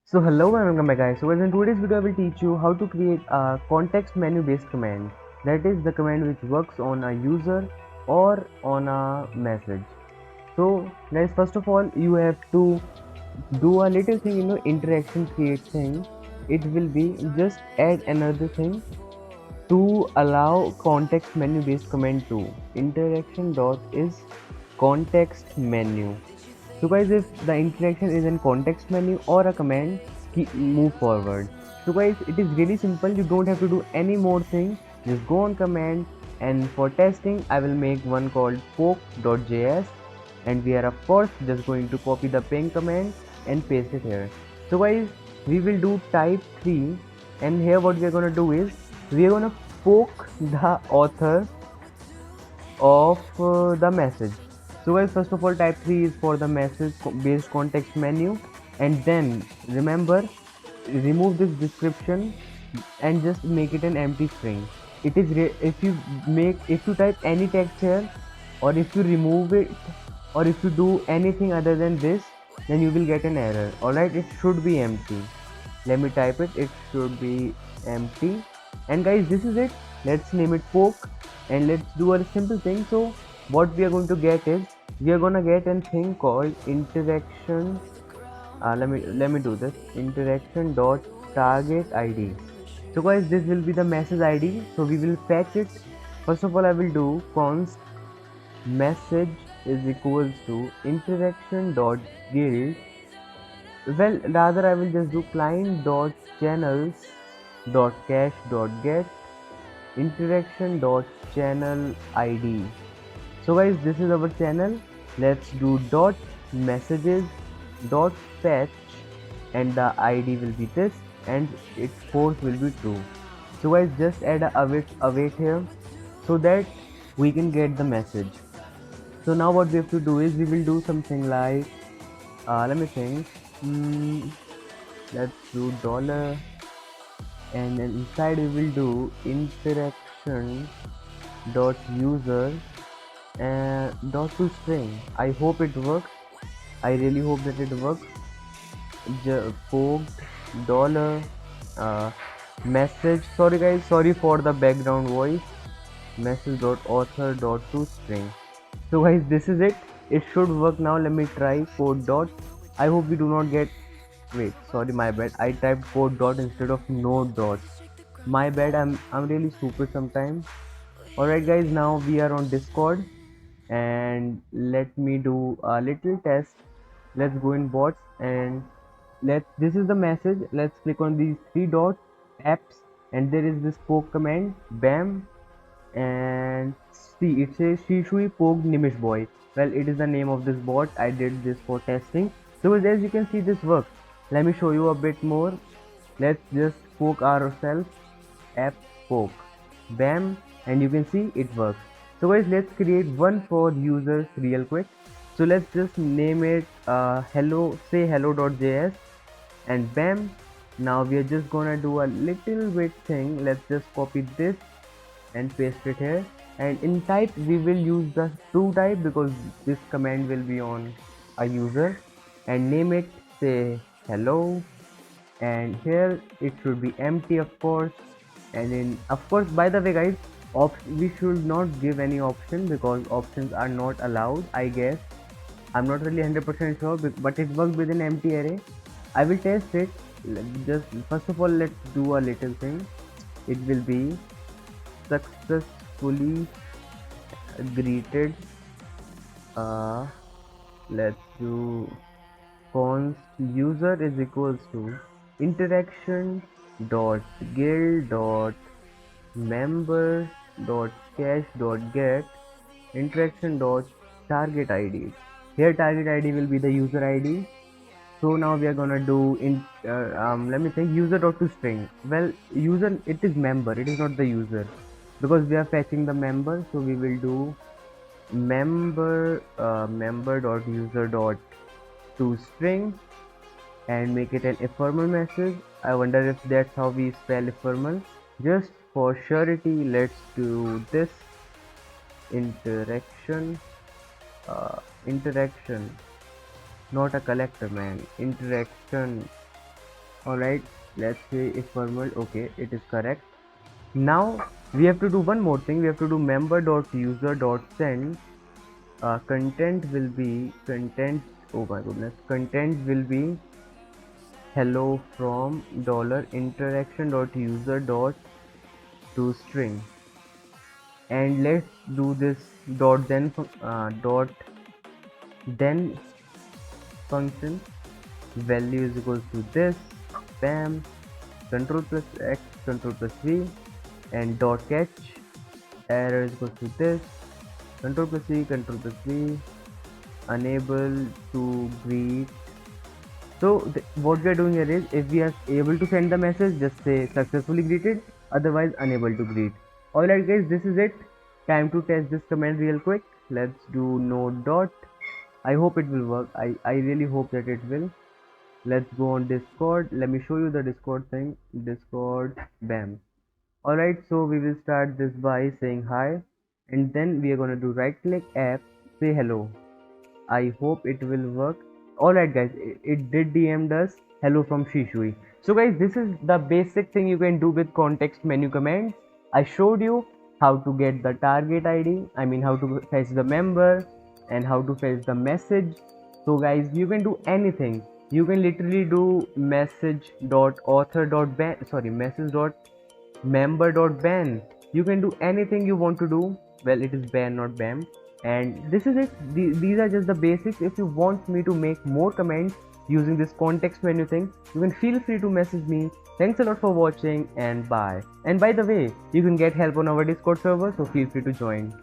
So hello and welcome back guys. So in today's video I will teach you how to create a context menu based command. That is the command which works on a user or on a message. So guys, first of all you have to do a little thing, interaction create thing. It will be just add another thing to allow context menu based command to interaction dot is context menu. So guys, if the interaction is in context menu or a command, move forward. So guys, it is really simple. You don't have to do any more thing. Just go on command, and for testing, I will make one called poke.js, and we are of course just going to copy the ping command and paste it here. So guys, we will do type 3, and here what we are gonna do is we are gonna poke the author of the message. So guys, first of all, type 3 is for the message based context menu, and then remember, remove this description and just make it an empty string. It is if you type any text here, or if you remove it, or if you do anything other than this, then you will get an error. Alright, it should be empty. Let me type it. It should be empty. And guys, this is it. Let's name it poke, and let's do a simple thing. So what we are going to get is we are gonna get a thing called interaction. Let me do this. Interaction dot target ID. So guys, this will be the message ID. So we will fetch it. First of all, I will do const message is equals to interaction dot guild. Well, rather I will just do client dot channels dot cache dot get interaction dot channel ID. So guys, this is our channel. Let's do dot messages dot fetch, and the ID will be this, and its force will be true. So guys, just add a await here so that we can get the message. So now what we have to do is we will do something like let me think. Hmm, let's do dollar, and then inside we will do interaction dot user and dot to string. I hope it works. I really hope that it works. Poked dollar message. Sorry guys, sorry for the background voice. Message dot author dot to string. So guys, this is it. It should work now. Let me try code dot. I hope we do not get. Wait, sorry, my bad. I typed code dot instead of node dot. My bad. I'm really stupid sometimes. Alright guys, now we are on Discord, and let me do a little test. Let's go in bots, and this is the message. Let's click on these three dots, apps, and there is this poke command. Bam, and see, it says Shishui poked Nimish boy. Well, it is the name of this bot. I did this for testing. So as you can see, this works. Let me show you a bit more. Let's just poke ourselves. App poke. Bam, and you can see it works. So guys, let's create one for users real quick. So let's just name it hello, say hello.js, and bam. Now we are just gonna do a little bit thing. Let's just copy this and paste it here, and in type we will use the to type because this command will be on a user, and name it say hello, and here it should be empty of course. And in of course, by the way guys, we should not give any option because options are not allowed, I guess. I'm not really 100% sure, but it works with an empty array. I will test it. Just first of all, let's do a little thing. It will be successfully greeted. uh let's do const user is equals to interaction dot guild dot member dot cache dot get interaction dot target id. Here target id will be the user id. So now we are gonna do in let me think, user dot to string. Well, user, it is member, it is not the user, because we are fetching the member. So we will do member dot user dot to string, and make it an ephemeral message. I wonder if that's how we spell ephemeral. Just for surety, let's do this interaction. Interaction, not a collector man. Interaction Alright, let's say if formal, okay, it is correct. Now we have to do one more thing. We have to do member.user.send. Content will be content. Oh my goodness, content will be hello from dollar interaction dot user dot to string, and let's do this dot then function. Value is equals to this, bam, control plus x, control plus v, and dot catch. Error is equals to this, control plus c, control plus v, unable to greet. So what we are doing here is, if we are able to send the message, just say successfully greeted, otherwise unable to greet. Alright guys, this is it. Time to test this command real quick. Let's do node dot. I hope it will work. I really hope that it will. Let's go on Discord. Let me show you the Discord thing. Discord, bam. Alright, so we will start this by saying hi, and then we are gonna do right click app, say hello. I hope it will work. Alright guys, it did DM'd us hello from Shishui. So guys, this is the basic thing you can do with context menu commands. I showed you how to get the target ID, I mean how to fetch the member and how to fetch the message. So guys, you can do anything. You can literally do message.member.ban. You can do anything you want to do. Well, it is ban, not bam. And this is it. These are just the basics. If you want me to make more commands using this context menu thing, you can feel free to message me. Thanks a lot for watching, and bye. And by the way, you can get help on our Discord server, so feel free to join.